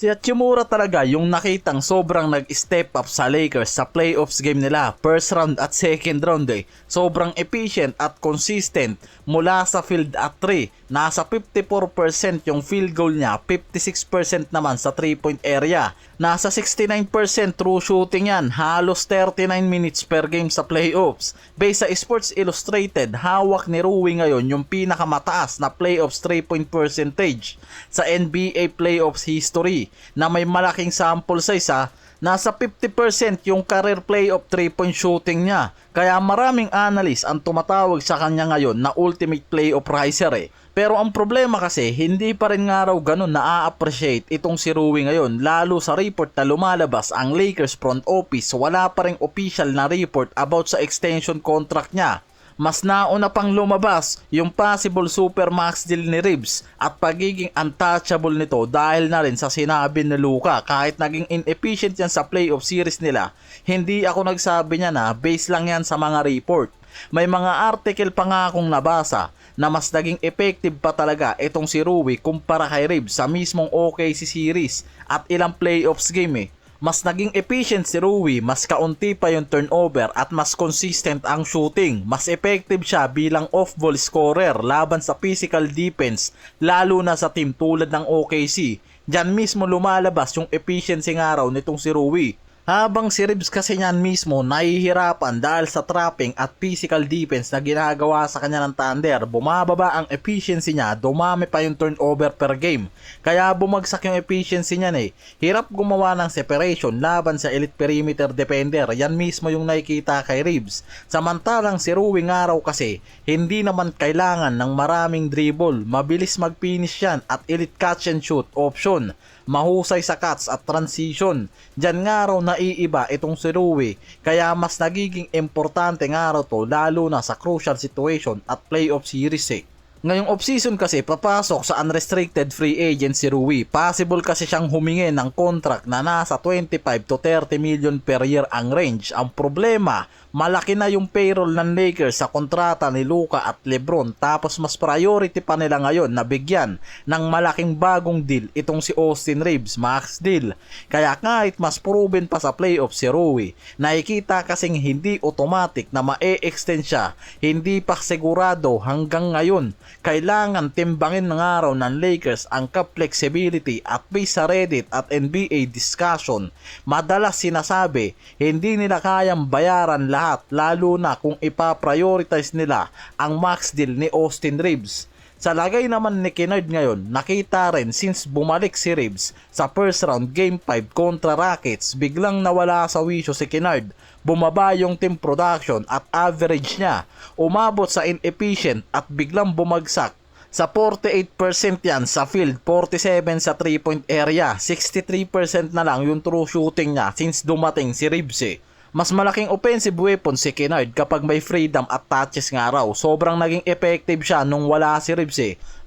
Si Hachimura talaga yung nakitang sobrang nag-step up sa Lakers sa playoffs game nila, first round at second round Sobrang efficient at consistent mula sa field at 3. Nasa 54% yung field goal niya, 56% naman sa 3-point area. Nasa 69% true shooting yan, halos 39 minutes per game sa playoffs. Based sa Sports Illustrated, hawak ni Rui ngayon yung pinakamataas na playoffs 3-point percentage sa NBA playoffs history, na may malaking sample size nasa 50% yung career playoff 3-point shooting niya. Kaya maraming analyst ang tumatawag sa kanya ngayon na ultimate playoff riser Pero ang problema kasi, hindi pa rin nga raw ganun na-appreciate itong si Rui ngayon, lalo sa report na lumalabas ang Lakers front office, wala pa rin official na report about sa extension contract niya. Mas nauna pang lumabas yung possible supermax deal ni Reeves at pagiging untouchable nito dahil na rin sa sinabi ni Luka. Kahit naging inefficient yan sa playoff series nila, hindi ako nagsabi niya na base lang yan sa mga report. May mga article pa nga akong nabasa na mas naging effective pa talaga itong si Rui kumpara kay Reeves sa mismong OKC series at ilang playoffs game Mas naging efficient si Rui, mas kaunti pa yung turnover at mas consistent ang shooting. Mas effective siya bilang off-ball scorer laban sa physical defense, lalo na sa team tulad ng OKC. Diyan mismo lumalabas yung efficiency ng araw nitong si Rui. Habang si Reeves kasi niyan mismo nahihirapan dahil sa trapping at physical defense na ginagawa sa kanya ng Thunder, bumababa ang efficiency niya, dumami pa yung turnover per game. Kaya bumagsak yung efficiency niyan Hirap gumawa ng separation laban sa elite perimeter defender, yan mismo yung nakikita kay Reeves. Samantalang si Rui nga raw kasi, hindi naman kailangan ng maraming dribble, mabilis mag-finish yan at elite catch and shoot option. Mahusay sa cuts at transition. Diyan nga raw naiiba itong si Rui, kaya mas nagiging importante nga raw to lalo na sa crucial situation at playoff series Ngayong offseason kasi papasok sa unrestricted free agent si Rui. Possible kasi siyang humingi ng contract na nasa 25 to 30 million per year ang range. Ang problema, malaki na yung payroll ng Lakers sa kontrata ni Luka at Lebron, tapos mas priority pa nila ngayon na bigyan ng malaking bagong deal itong si Austin Reeves, max deal. Kaya kahit mas proven pa sa playoff si Rui, nakikita kasing hindi automatic na ma-extend siya, hindi pa sigurado hanggang ngayon. Kailangan timbangin ng araw ng Lakers ang cap flexibility at based sa Reddit at NBA discussion. Madalas sinasabi, hindi nila kayang bayaran lahat lalo na kung ipa-prioritize nila ang max deal ni Austin Reeves. Sa lagay naman ni Kennard ngayon, nakita rin since bumalik si Reeves sa first round game 5 kontra Rockets, biglang nawala sa wisyo si Kennard. Bumaba yung team production at average niya. Umabot sa inefficient at biglang bumagsak. Sa 48% yan sa field, 47 sa 3-point area, 63% na lang yung true shooting niya since dumating si Reeves Mas malaking offensive weapon si Kennard kapag may freedom at touches nga raw. Sobrang naging effective siya nung wala si Reeves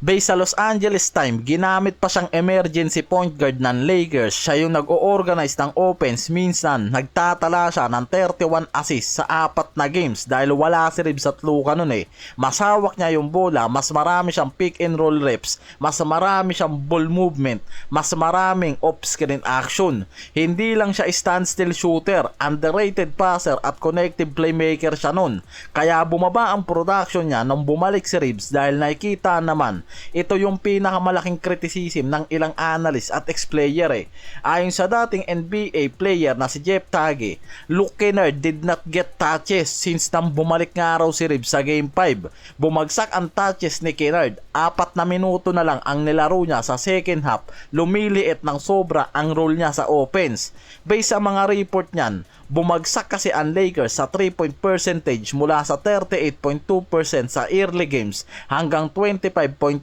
Based sa Los Angeles Times, ginamit pa siyang emergency point guard ng Lakers. Siya yung nag-o-organize ng offense. Minsan, nagtatala siya ng 31 assists sa 4 na games dahil wala si Reeves at Luka nun Mas hawak niya yung bola, mas marami siyang pick and roll reps, mas marami siyang ball movement, mas maraming off-screen action. Hindi lang siya standstill shooter, underrated passer at connective playmaker siya nun. Kaya bumaba ang production niya nung bumalik si Reeves dahil nakikita naman ito yung pinakamalaking criticism ng ilang analyst at ex-player Ayon sa dating NBA player na si Jeff Tagge, Luke Kennard did not get touches since nang bumalik nga raw si Reeves sa Game 5. Bumagsak ang touches ni Kennard, 4 na minuto na lang ang nilaro niya sa second half, lumiliit ng sobra ang role niya sa offense. Based sa mga report niyan, bumagsak kasi ang Lakers sa 3-point percentage mula sa 38.2% sa early games hanggang 25.9%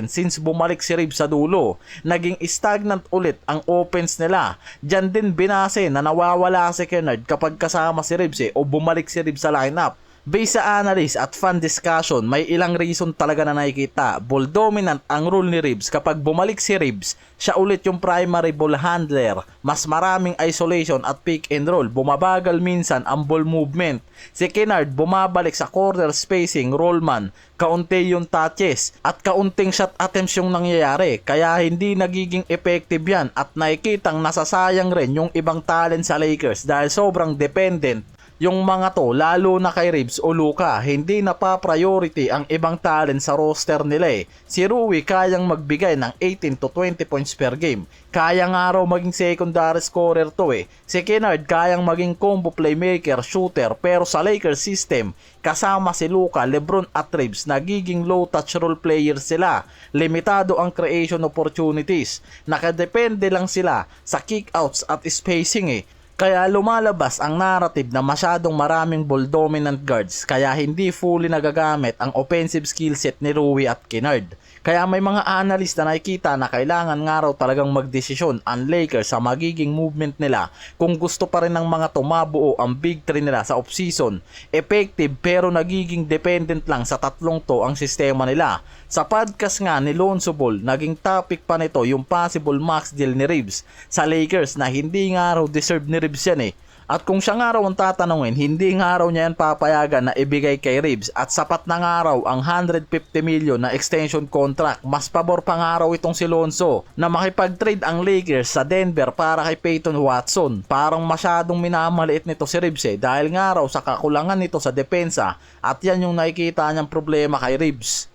since bumalik si Reeves sa dulo. Naging stagnant ulit ang offense nila. Diyan din binase na nawawala si Kennard kapag kasama si Reeves o bumalik si Reeves sa lineup. Based sa analyst at fan discussion, may ilang reason talaga na nakikita. Ball dominant ang role ni Reeves. Kapag bumalik si Reeves, siya ulit yung primary ball handler. Mas maraming isolation at pick and roll. Bumabagal minsan ang ball movement. Si Kennard bumabalik sa corner spacing, rollman. Kaunti yung touches at kaunting shot attempts yung nangyayari. Kaya hindi nagiging effective yan at nakikitang nasasayang rin yung ibang talent sa Lakers dahil sobrang dependent yung mga to, lalo na kay Reeves o Luka. Hindi napa-priority ang ibang talent sa roster nila eh. Si Rui kayang magbigay ng 18 to 20 points per game. Kaya nga raw maging secondary scorer to eh. Si Kennard kayang maging combo playmaker, shooter. Pero sa Lakers system, kasama si Luka, LeBron at Reeves, nagiging low touch role player sila. Limitado ang creation opportunities. Nakadepende lang sila sa kickouts at spacing eh. Kaya lumalabas ang narrative na masyadong maraming ball dominant guards kaya hindi fully nagagamit ang offensive skill set ni Rui at Kennard. Kaya may mga analyst na nakikita na kailangan nga raw talagang magdesisyon ang Lakers sa magiging movement nila kung gusto pa rin ng mga tumabuo ang big three nila sa offseason. Effective pero nagiging dependent lang sa tatlong to ang sistema nila. Sa podcast nga ni Lonzo Ball, naging topic pa nito yung possible max deal ni Reeves sa Lakers na hindi nga raw deserve ni Reeves yan eh. At kung siya nga raw ang tatanungin, hindi nga raw niya yan papayagan na ibigay kay Reeves at sapat na nga raw ang 150 million na extension contract. Mas pabor pa nga raw itong si Lonzo na makipag-trade ang Lakers sa Denver para kay Peyton Watson. Parang masyadong minamaliit nito si Reeves dahil nga raw sa kakulangan nito sa depensa at yan yung nakikita niyang problema kay Reeves.